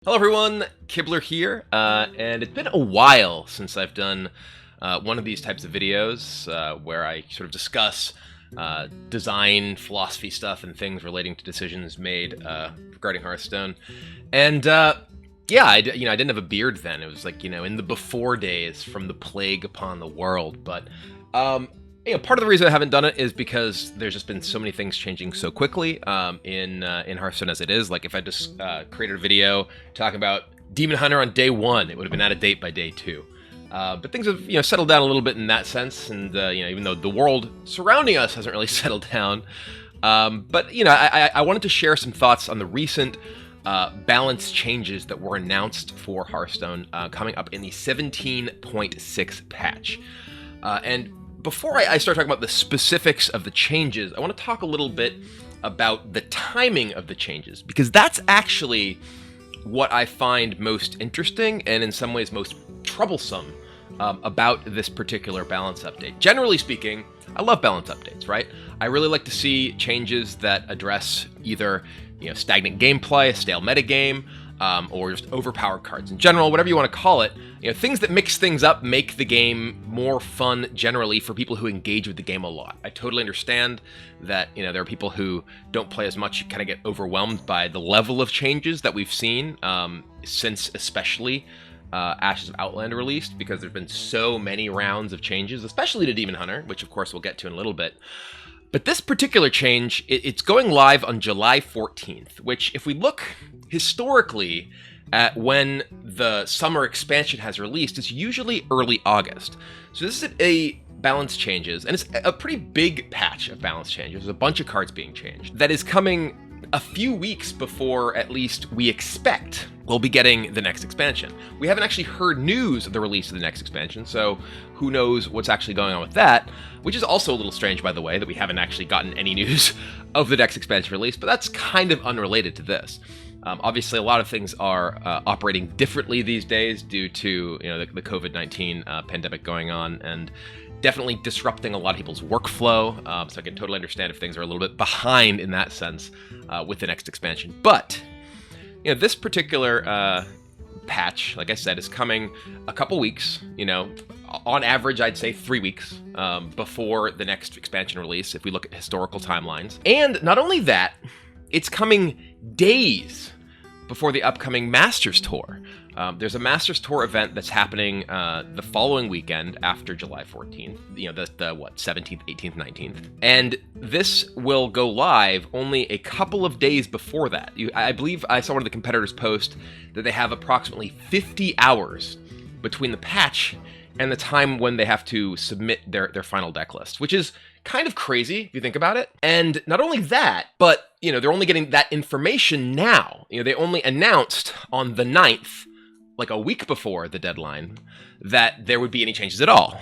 Hello everyone, Kibler here, and it's been a while since I've done one of these types of videos where I sort of discuss design, philosophy stuff, and things relating to decisions made regarding Hearthstone. And yeah, I didn't have a beard then. It was like, in the before days from the plague upon the world. But part of the reason I haven't done it is because there's just been so many things changing so quickly in Hearthstone as it is. Like if I just created a video talking about Demon Hunter on day 1, it would have been out of date by day 2. But things have settled down a little bit in that sense, and even though the world surrounding us hasn't really settled down, but I wanted to share some thoughts on the recent balance changes that were announced for Hearthstone coming up in the 17.6 patch, and before I start talking about the specifics of the changes, I want to talk a little bit about the timing of the changes, because that's actually what I find most interesting and in some ways most troublesome about this particular balance update. Generally speaking, I love balance updates, right? I really like to see changes that address either stagnant gameplay, a stale metagame, or just overpowered cards in general, whatever you want to call it. Things that mix things up, make the game more fun generally for people who engage with the game a lot. I totally understand that there are people who don't play as much, kind of get overwhelmed by the level of changes that we've seen since especially Ashes of Outland released, because there's been so many rounds of changes, especially to Demon Hunter, which of course we'll get to in a little bit. But this particular change, it's going live on July 14th, which if we look historically at when the summer expansion has released, it's usually early August. So this is a balance changes, and it's a pretty big patch of balance changes. There's a bunch of cards being changed that is coming a few weeks before at least we expect we'll be getting the next expansion. We haven't actually heard news of the release of the next expansion, so who knows what's actually going on with that, which is also a little strange, by the way, that we haven't actually gotten any news of the next expansion release, but that's kind of unrelated to this. Obviously, a lot of things are operating differently these days due to the COVID-19 pandemic going on, and definitely disrupting a lot of people's workflow. So I can totally understand if things are a little bit behind in that sense with the next expansion. But this particular patch, like I said, is coming a couple weeks. On average, I'd say 3 weeks before the next expansion release, if we look at historical timelines. And not only that, it's coming days before the upcoming Masters Tour. There's a Masters Tour event that's happening the following weekend after July 14th, the 17th, 18th, 19th. And this will go live only a couple of days before that. I believe I saw one of the competitors post that they have approximately 50 hours between the patch and the time when they have to submit their final deck list, which is kind of crazy if you think about it. And not only that, but they're only getting that information now. They only announced on the 9th, like a week before the deadline, that there would be any changes at all.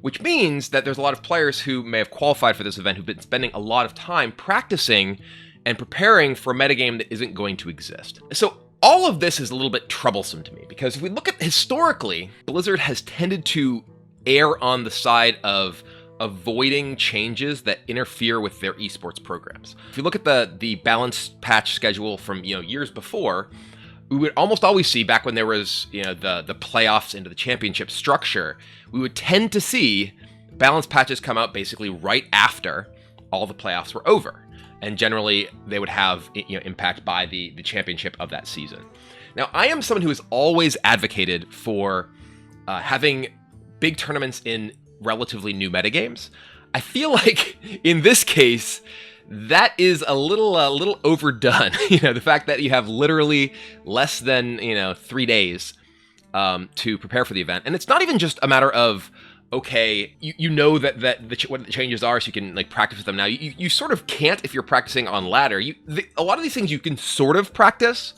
Which means that there's a lot of players who may have qualified for this event who've been spending a lot of time practicing and preparing for a metagame that isn't going to exist. So all of this is a little bit troublesome to me, because if we look at historically, Blizzard has tended to err on the side of avoiding changes that interfere with their esports programs. If you look at the balanced patch schedule from years before, we would almost always see, back when there was the playoffs into the championship structure, we would tend to see balanced patches come out basically right after all the playoffs were over. And generally, they would have impact by the championship of that season. Now, I am someone who has always advocated for having big tournaments in relatively new metagames. I feel like in this case, that is a little overdone. The fact that you have literally less than 3 days to prepare for the event, and it's not even just a matter of, okay, what the changes are, so you can practice with them now. You sort of can't if you're practicing on ladder. A lot of these things you can sort of practice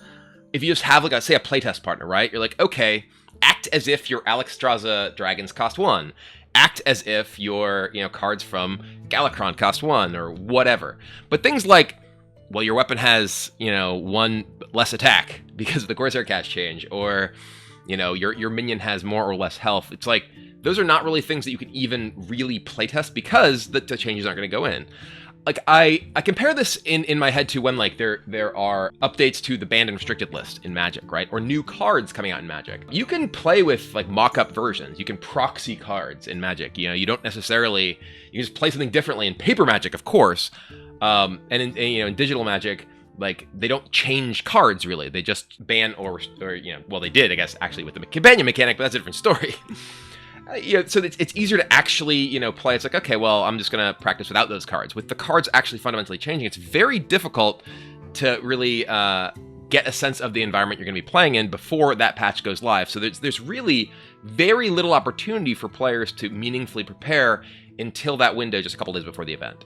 if you just have say a playtest partner, right? You're like, okay, act as if your Alexstrasza dragons cost 1. Act as if your cards from Galakrond cost 1 or whatever. But things like, well, your weapon has 1 less attack because of the Corsair Cache change, or your minion has more or less health. It's like, those are not really things that you can even really playtest because the changes aren't going to go in. like I compare this in my head to when like there are updates to the banned and restricted list in Magic, right? Or new cards coming out in Magic. You can play with like mock-up versions. You can proxy cards in Magic. You know, you don't necessarily, you just play something differently in paper Magic, of course. And in digital Magic, like they don't change cards really. They just ban or well, they did, I guess, actually with the companion mechanic, but that's a different story. So it's easier to actually, play. It's like, okay, well, I'm just going to practice without those cards. With the cards actually fundamentally changing, it's very difficult to really get a sense of the environment you're going to be playing in before that patch goes live. So there's really very little opportunity for players to meaningfully prepare until that window just a couple days before the event.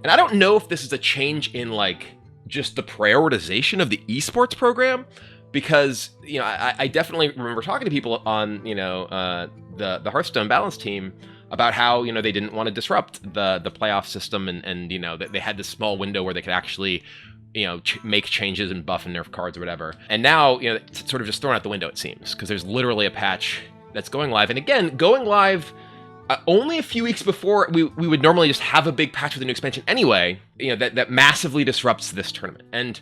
And I don't know if this is a change in like just the prioritization of the esports program, because I definitely remember talking to people on the Hearthstone balance team about how they didn't want to disrupt the playoff system, and that they had this small window where they could actually make changes and buff and nerf cards or whatever. And now it's sort of just thrown out the window, it seems, because there's literally a patch that's going live, and again going live only a few weeks before we would normally just have a big patch with a new expansion anyway, that massively disrupts this tournament. And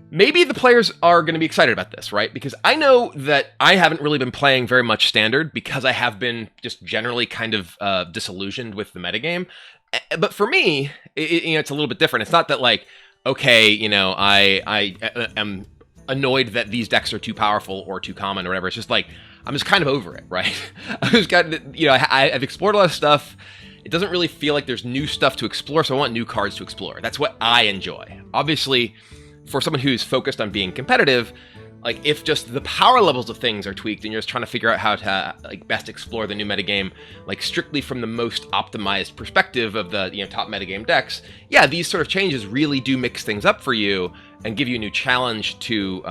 maybe the players are going to be excited about this, right? Because I know that I haven't really been playing very much Standard because I have been just generally kind of disillusioned with the metagame. But for me, it's a little bit different. It's not that like, okay, I am annoyed that these decks are too powerful or too common or whatever. It's just like, I'm just kind of over it, right? I've explored a lot of stuff. It doesn't really feel like there's new stuff to explore, so I want new cards to explore. That's what I enjoy. Obviously, for someone who's focused on being competitive, like if just the power levels of things are tweaked and you're just trying to figure out how to like best explore the new metagame, like strictly from the most optimized perspective of the top metagame decks, yeah, these sort of changes really do mix things up for you and give you a new challenge to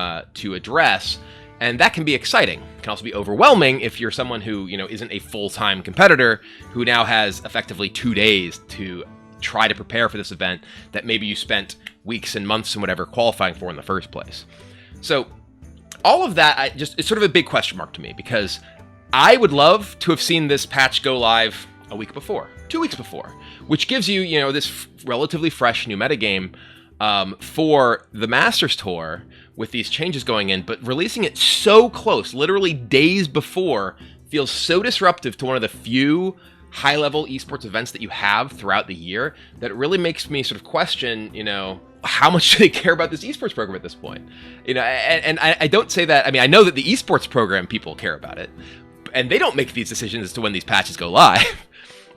address. And that can be exciting. It can also be overwhelming if you're someone who, isn't a full-time competitor who now has effectively 2 days to try to prepare for this event that maybe you spent weeks and months and whatever qualifying for in the first place. So all of that, it's sort of a big question mark to me, because I would love to have seen this patch go live a week before, 2 weeks before, which gives you, this relatively fresh new metagame for the Masters Tour with these changes going in, but releasing it so close, literally days before, feels so disruptive to one of the few high-level esports events that you have throughout the year that it really makes me sort of question, how much do they care about this esports program at this point? And I don't say that, I know that the esports program people care about it, and they don't make these decisions as to when these patches go live.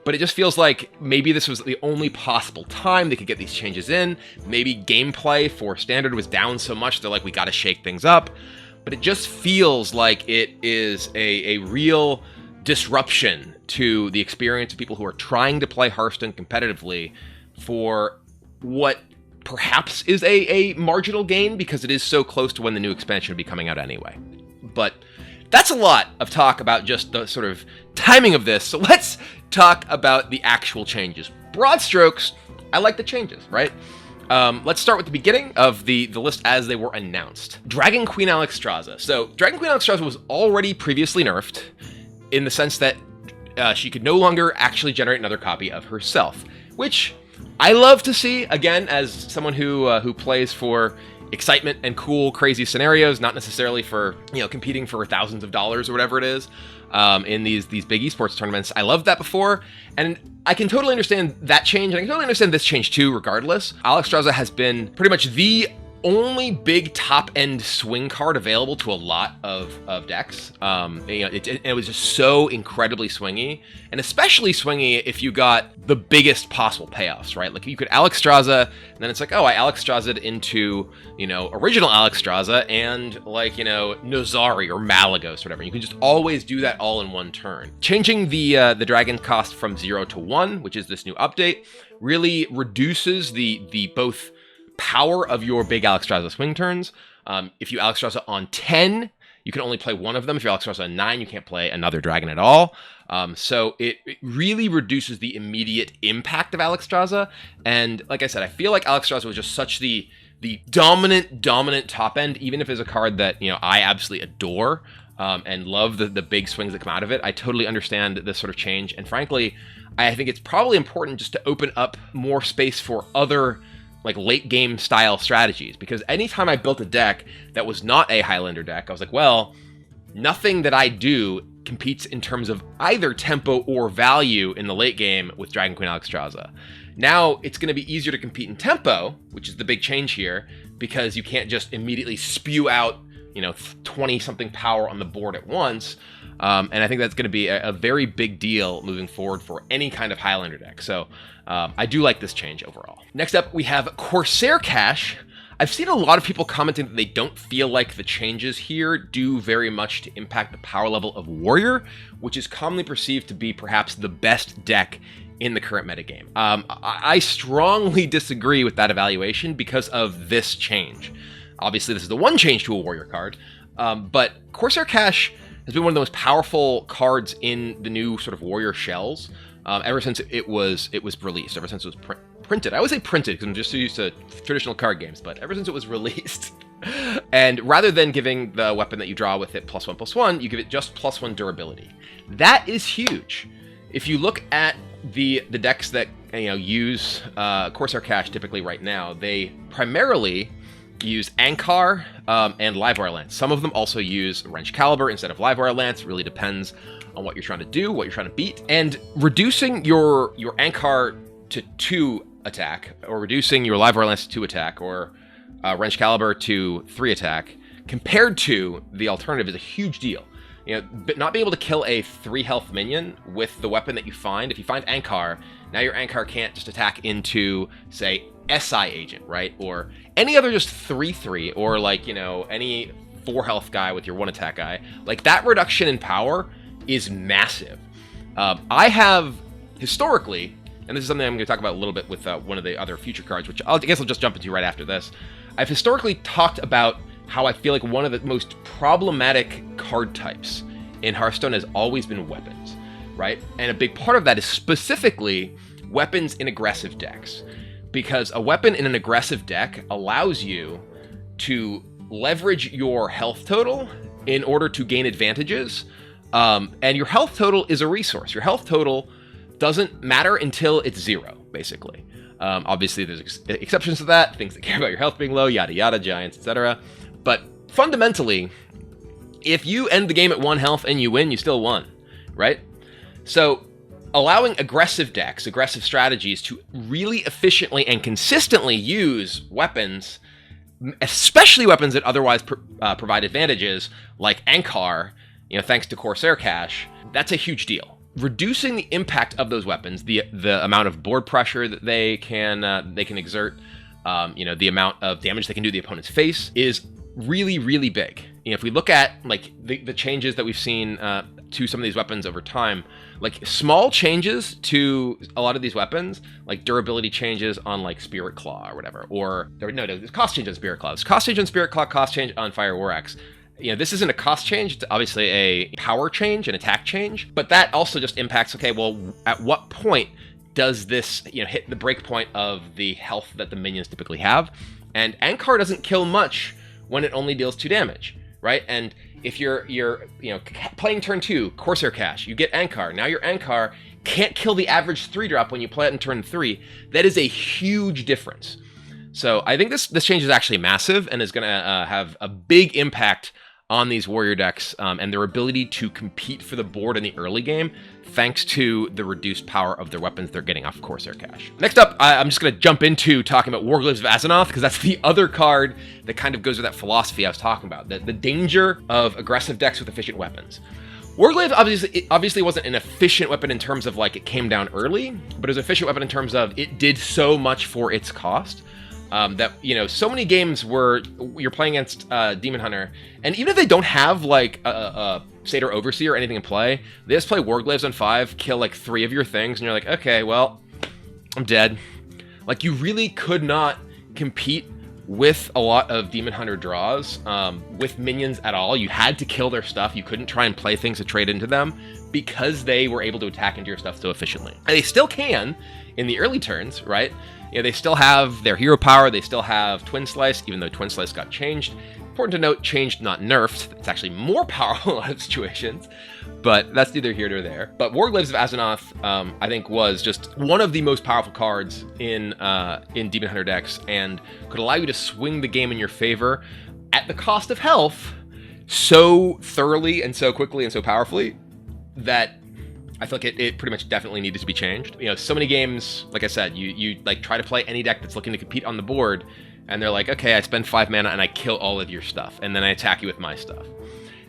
But it just feels like maybe this was the only possible time they could get these changes in. Maybe gameplay for Standard was down so much, they're like, we got to shake things up. But it just feels like it is a real disruption to the experience of people who are trying to play Hearthstone competitively for what perhaps is a marginal gain, because it is so close to when the new expansion will be coming out anyway. But that's a lot of talk about just the sort of timing of this. So let's talk about the actual changes. Broad strokes, I like the changes, right? Let's start with the beginning of the list as they were announced. Dragonqueen Alexstrasza. So Dragonqueen Alexstrasza was already previously nerfed in the sense that she could no longer actually generate another copy of herself, which I love to see, again, as someone who plays for excitement and cool, crazy scenarios, not necessarily for, competing for thousands of dollars or whatever it is in these big esports tournaments. I loved that before, and I can totally understand that change, and I can totally understand this change too, regardless. Alexstrasza has been pretty much the only big top-end swing card available to a lot of decks. It was just so incredibly swingy, and especially swingy if you got the biggest possible payoffs, right? Like you could Alexstrasza, and then it's like, oh, I Alexstrasa'd into, original Alexstrasza and like, Nozari or Malagos or whatever. You can just always do that all in one turn. Changing the dragon cost from 0 to 1, which is this new update, really reduces the both power of your big Alexstrasza swing turns. If you Alexstrasza on 10, you can only play one of them. If you're Alexstrasza on 9, you can't play another dragon at all. So it really reduces the immediate impact of Alexstrasza. And like I said, I feel like Alexstrasza was just such the dominant top end, even if it's a card that, I absolutely adore. and love the big swings that come out of it. I totally understand this sort of change, and frankly, I think it's probably important just to open up more space for other like late game style strategies, because anytime I built a deck that was not a Highlander deck, I was like, well, nothing that I do competes in terms of either tempo or value in the late game with Dragonqueen Alexstrasza. Now it's going to be easier to compete in tempo, which is the big change here, because you can't just immediately spew out, 20 something power on the board at once. And I think that's going to be a very big deal moving forward for any kind of Highlander deck. So I do like this change overall. Next up, we have Corsair Cache. I've seen a lot of people commenting that they don't feel like the changes here do very much to impact the power level of Warrior, which is commonly perceived to be perhaps the best deck in the current metagame. I strongly disagree with that evaluation because of this change. Obviously, this is the one change to a Warrior card, but Corsair Cache has been one of the most powerful cards in the new sort of Warrior shells ever since it was released, ever since it was printed. I always say printed because I'm just so used to traditional card games, but ever since it was released. And rather than giving the weapon that you draw with it +1/+1, you give it just +1 durability. That is huge. If you look at the decks that use Corsair Cache typically right now, they primarily use Ankar and Livewire Lance. Some of them also use Wrench Caliber instead of Livewire Lance. It really depends on what you're trying to do, what you're trying to beat. And reducing your Ankar to 2 attack, or reducing your Livewire Lance to 2 attack, or Wrench Caliber to 3 attack, compared to the alternative is a huge deal. But not being able to kill a 3 health minion with the weapon that you find. If you find Ankar, now your Ankar can't just attack into, say, SI agent, right? Or any other just 3/3, or like, any 4 health guy with your 1 attack guy. Like, that reduction in power is massive. I have historically, and this is something I'm going to talk about a little bit with one of the other future cards, which I guess I'll just jump into right after this. I've historically talked about how I feel like one of the most problematic card types in Hearthstone has always been weapons, right? And a big part of that is specifically weapons in aggressive decks. Because a weapon in an aggressive deck allows you to leverage your health total in order to gain advantages. And your health total is a resource. Your health total doesn't matter until it's 0, basically. Obviously, there's exceptions to that, things that care about your health being low, yada yada, giants, etc. But fundamentally, if you end the game at 1 health and you win, you still won, right? So allowing aggressive decks, aggressive strategies to really efficiently and consistently use weapons, especially weapons that otherwise provide advantages, like Ankar, thanks to Corsair Cache, that's a huge deal. Reducing the impact of those weapons, the amount of board pressure that they can exert, the amount of damage they can do to the opponent's face is really, really big. If we look at like the changes that we've seen to some of these weapons over time, like small changes to a lot of these weapons, like durability changes on like Spirit Claw or whatever, or no, there's cost change on Spirit Claw. There's cost change on Spirit Claw, cost change on Fire War Axe. This isn't a cost change, it's obviously a power change, an attack change, but that also just impacts, okay, well, at what point does this, hit the break point of the health that the minions typically have? And Ankar doesn't kill much when it only deals 2 damage, right? And if you're playing turn 2, Corsair Cache, you get Ankar. Now your Ankar can't kill the average 3-drop when you play it in turn 3. That is a huge difference. So I think this change is actually massive and is going to have a big impact on these Warrior decks and their ability to compete for the board in the early game, thanks to the reduced power of their weapons they're getting off Corsair Cache. Next up, I'm just going to jump into talking about Warglaives of Azzinoth, because that's the other card that kind of goes with that philosophy I was talking about, the danger of aggressive decks with efficient weapons. Warglaive obviously wasn't an efficient weapon in terms of like it came down early, but it was an efficient weapon in terms of it did so much for its cost. That, so many games where you're playing against Demon Hunter, and even if they don't have like a Satyr Overseer or anything in play, they just play Warglaives on 5, kill like 3 of your things, and you're like, okay, well, I'm dead. Like, you really could not compete with a lot of Demon Hunter draws with minions at all. You had to kill their stuff. You couldn't try and play things to trade into them because they were able to attack into your stuff so efficiently. And they still can in the early turns, right? They still have their hero power, they still have Twin Slice, even though Twin Slice got changed. Important to note, changed, not nerfed. It's actually more powerful in a lot of situations, but that's neither here nor there. But Warglaives of Azzinoth, I think, was just one of the most powerful cards in Demon Hunter decks, and could allow you to swing the game in your favor at the cost of health so thoroughly and so quickly and so powerfully that I feel like it pretty much definitely needed to be changed. You know, so many games, like I said, you like try to play any deck that's looking to compete on the board, and they're like, okay, I spend 5 mana and I kill all of your stuff, and then I attack you with my stuff.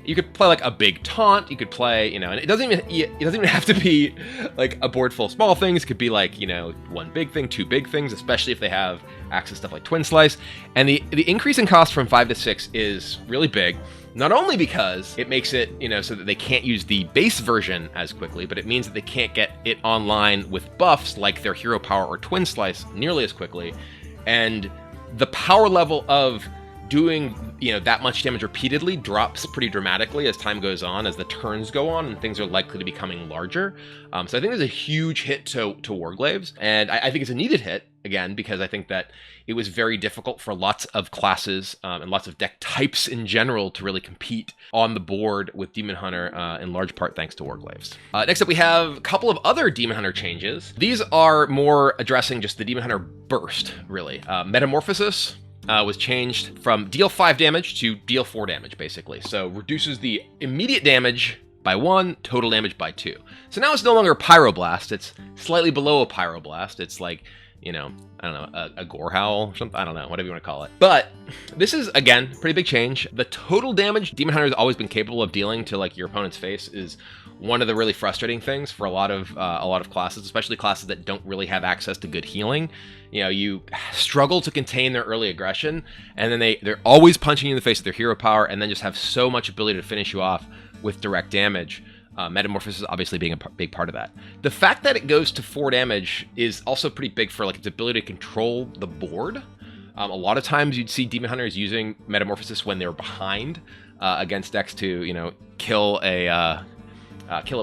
You could play like a big taunt. You could play, you know, and it doesn't even have to be like a board full of small things. It could be like, you know, 1 big thing, 2 big things, especially if they have access to stuff like Twin Slice. And the increase in cost from 5 to 6 is really big. Not only because it makes it, you know, so that they can't use the base version as quickly, but it means that they can't get it online with buffs like their Hero Power or Twin Slice nearly as quickly. And the power level of doing, you know, that much damage repeatedly drops pretty dramatically as time goes on, as the turns go on and things are likely to be becoming larger. So I think there's a huge hit to Warglaives, and I think it's a needed hit, again, because I think that it was very difficult for lots of classes and lots of deck types in general to really compete on the board with Demon Hunter, in large part thanks to Warglaives. Next up, we have a couple of other Demon Hunter changes. These are more addressing just the Demon Hunter burst, really. Metamorphosis was changed from deal 5 damage to deal 4 damage, basically. So reduces the immediate damage by 1, total damage by 2. So now it's no longer a Pyroblast, it's slightly below a Pyroblast. It's like, you know, I don't know, a Gore Howl or something, I don't know, whatever you want to call it. But this is, again, pretty big change. The total damage Demon Hunter has always been capable of dealing to like your opponent's face is one of the really frustrating things for a lot of classes, especially classes that don't really have access to good healing. You know, you struggle to contain their early aggression, and then they're always punching you in the face with their hero power, and then just have so much ability to finish you off with direct damage. Metamorphosis obviously being a big part of that. The fact that it goes to 4 damage is also pretty big for like its ability to control the board. A lot of times you'd see Demon Hunters using Metamorphosis when they're behind against decks to, you know, kill a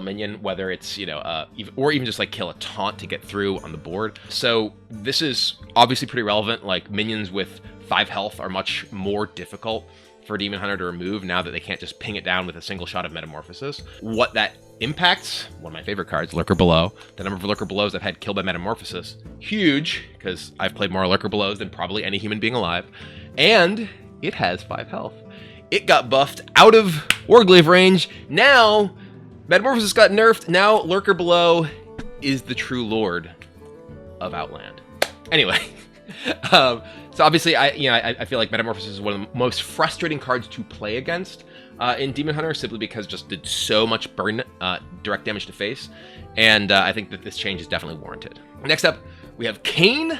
minion, whether it's, you know, or even just like kill a taunt to get through on the board. So this is obviously pretty relevant. Like minions with 5 health are much more difficult for Demon Hunter to remove now that they can't just ping it down with a single shot of Metamorphosis. What that impacts, one of my favorite cards, Lurker Below. The number of Lurker Belows I've had killed by Metamorphosis, huge, because I've played more Lurker Belows than probably any human being alive. And it has 5 health. It got buffed out of Warglaive range. Now, Metamorphosis got nerfed. Now, Lurker Below is the true lord of Outland. Anyway, so obviously, I feel like Metamorphosis is one of the most frustrating cards to play against in Demon Hunter, simply because it just did so much burn direct damage to face, and I think that this change is definitely warranted. Next up, we have Kayn.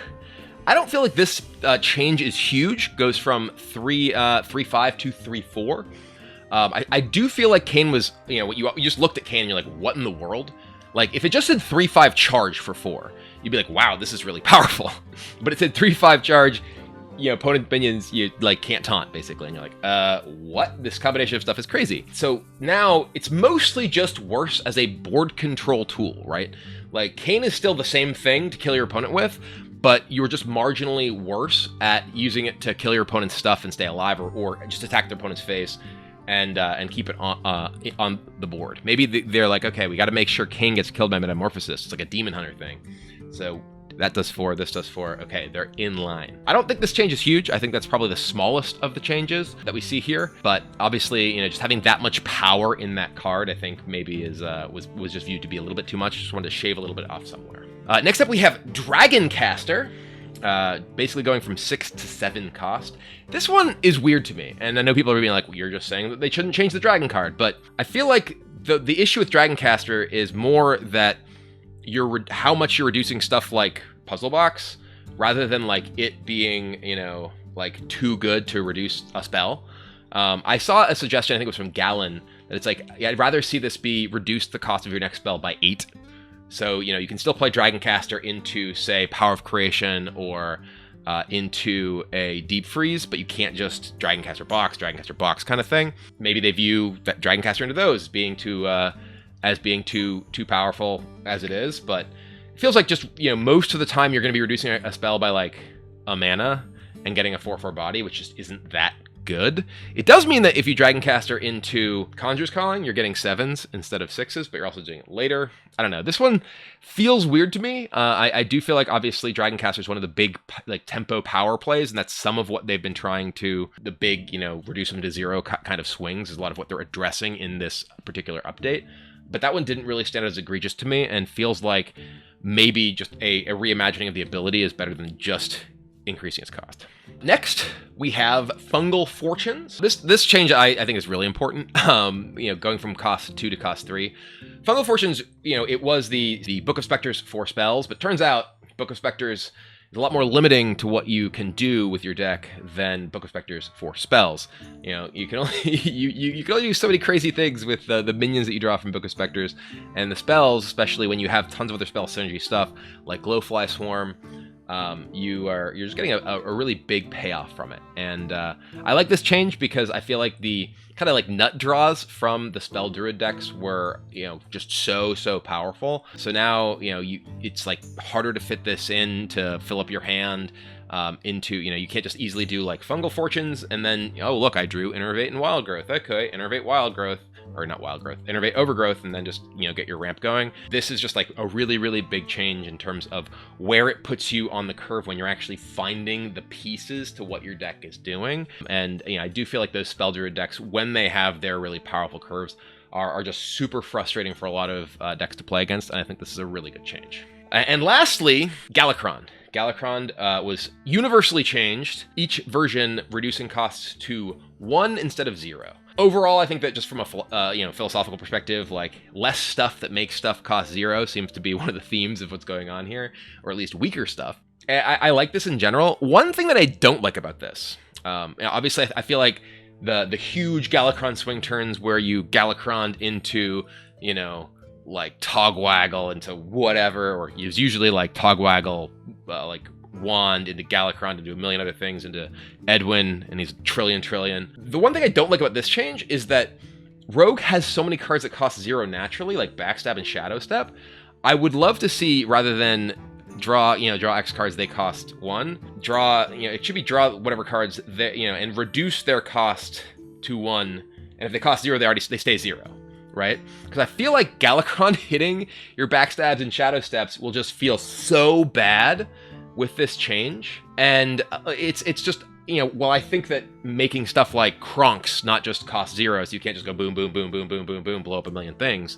I don't feel like this change is huge. Goes from 3/5 to 3/4. I do feel like Kayn was, you know, you just looked at Kayn and you're like, what in the world? Like, if it just said 3/5 charge for 4, you'd be like, wow, this is really powerful. But it said 3/5 charge, you know, opponent minions, you like can't taunt, basically. And you're like, what? This combination of stuff is crazy. So now it's mostly just worse as a board control tool, right? Like, Kayn is still the same thing to kill your opponent with, but you're just marginally worse at using it to kill your opponent's stuff and stay alive, or just attack their opponent's face and keep it on the board. Maybe they're like, okay, we got to make sure Kayn gets killed by Metamorphosis. It's like a Demon Hunter thing. So that does 4, this does 4. Okay, they're in line. I don't think this change is huge. I think that's probably the smallest of the changes that we see here. But obviously, you know, just having that much power in that card, I think maybe was just viewed to be a little bit too much. Just wanted to shave a little bit off somewhere. Next up, we have Dragoncaster. Basically going from 6 to 7 cost. This one is weird to me, and I know people are being like, well, you're just saying that they shouldn't change the dragon card, but I feel like the issue with Dragoncaster is more that how much you're reducing stuff like Puzzle Box, rather than like it being, you know, like too good to reduce a spell. I saw a suggestion, I think it was from Galen, that it's like, yeah, I'd rather see this be reduce the cost of your next spell by 8. So, you know, you can still play Dragoncaster into, say, Power of Creation or into a Deep Freeze, but you can't just Dragoncaster box kind of thing. Maybe they view that Dragoncaster into those as being too powerful as it is, but it feels like just, you know, most of the time you're going to be reducing a spell by like a mana and getting a 4/4 body, which just isn't that good. It does mean that if you Dragoncaster into Conjure's Calling, you're getting 7s instead of 6s, but you're also doing it later. I don't know. This one feels weird to me. I do feel like, obviously, Dragoncaster is one of the big like tempo power plays, and that's some of what they've been trying to, the big, reduce them to 0 kind of swings is a lot of what they're addressing in this particular update. But that one didn't really stand out as egregious to me, and feels like maybe just a reimagining of the ability is better than just increasing its cost. Next, we have Fungal Fortunes. This change I think is really important. Going from cost 2 to cost 3. Fungal Fortunes, it was the Book of Specters for spells, but turns out Book of Specters is a lot more limiting to what you can do with your deck than Book of Specters for spells. You can only you can only do so many crazy things with the minions that you draw from Book of Specters, and the spells, especially when you have tons of other spell synergy stuff like Glowfly Swarm. You're just getting a really big payoff from it. And I like this change because I feel like the kind of like nut draws from the Spell Druid decks were, just so powerful. So now, it's like harder to fit this in to fill up your hand into, you can't just easily do like Fungal Fortunes and then, oh, look, I drew Innervate and Wild Growth. Okay, Innervate Wild Growth. Or not Wild Growth, Innervate Overgrowth, and then just, get your ramp going. This is just like a really big change in terms of where it puts you on the curve when you're actually finding the pieces to what your deck is doing. And, I do feel like those Spell Druid decks, when they have their really powerful curves, are just super frustrating for a lot of decks to play against, and I think this is a really good change. And lastly, Galakrond. Galakrond was universally changed, each version reducing costs to 1 instead of 0. Overall, I think that just from a philosophical perspective, like less stuff that makes stuff cost 0 seems to be one of the themes of what's going on here, or at least weaker stuff. I like this in general. One thing that I don't like about this, obviously I feel like the huge Galakrond swing turns where you Galakrond into, like Togwaggle into whatever, or use usually like Togwaggle, like Wand into Galakrond, into a million other things, into Edwin, and he's trillion. The one thing I don't like about this change is that Rogue has so many cards that cost 0 naturally, like Backstab and Shadow Step. I would love to see, rather than draw X cards, they cost 1, it should be draw whatever cards that, and reduce their cost to 1, and if they cost 0, they stay 0. Right? Because I feel like Galakrond hitting your Backstabs and Shadow Steps will just feel so bad with this change. And it's just, while I think that making stuff like Kronks not just cost 0, so you can't just go boom, blow up a million things.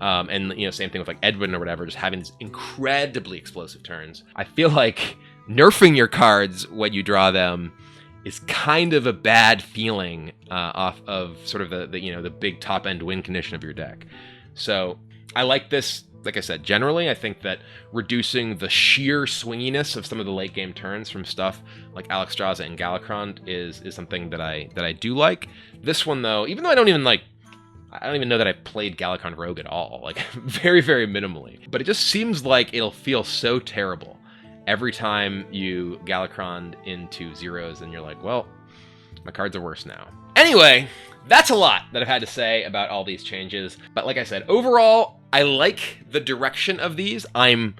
And, same thing with like Edwin or whatever, just having these incredibly explosive turns. I feel like nerfing your cards when you draw them is kind of a bad feeling off of sort of the big top end win condition of your deck. So I like this. Like I said, generally, I think that reducing the sheer swinginess of some of the late game turns from stuff like Alexstrasza and Galakrond is something that I do like. This one though, even though I don't even know that I've played Galakrond Rogue at all, like very minimally, but it just seems like it'll feel so terrible every time you Galakrond into 0s and you're like, well, my cards are worse now. Anyway, that's a lot that I've had to say about all these changes. But like I said, overall, I like the direction of these. I'm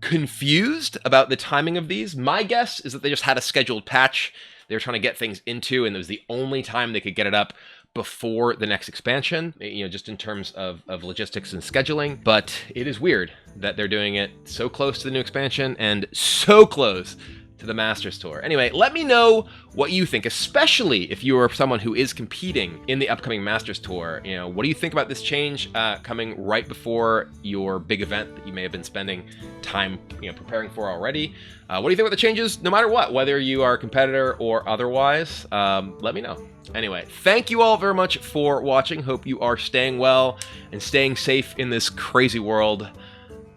confused about the timing of these. My guess is that they just had a scheduled patch they were trying to get things into, and it was the only time they could get it up before the next expansion, just in terms of logistics and scheduling. But it is weird that they're doing it so close to the new expansion and so close to the Masters Tour. Anyway, let me know what you think, especially if you are someone who is competing in the upcoming Masters Tour. What do you think about this change coming right before your big event that you may have been spending time preparing for already? What do you think about the changes, no matter what, whether you are a competitor or otherwise? Let me know. Anyway, thank you all very much for watching. Hope you are staying well and staying safe in this crazy world.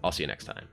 I'll see you next time.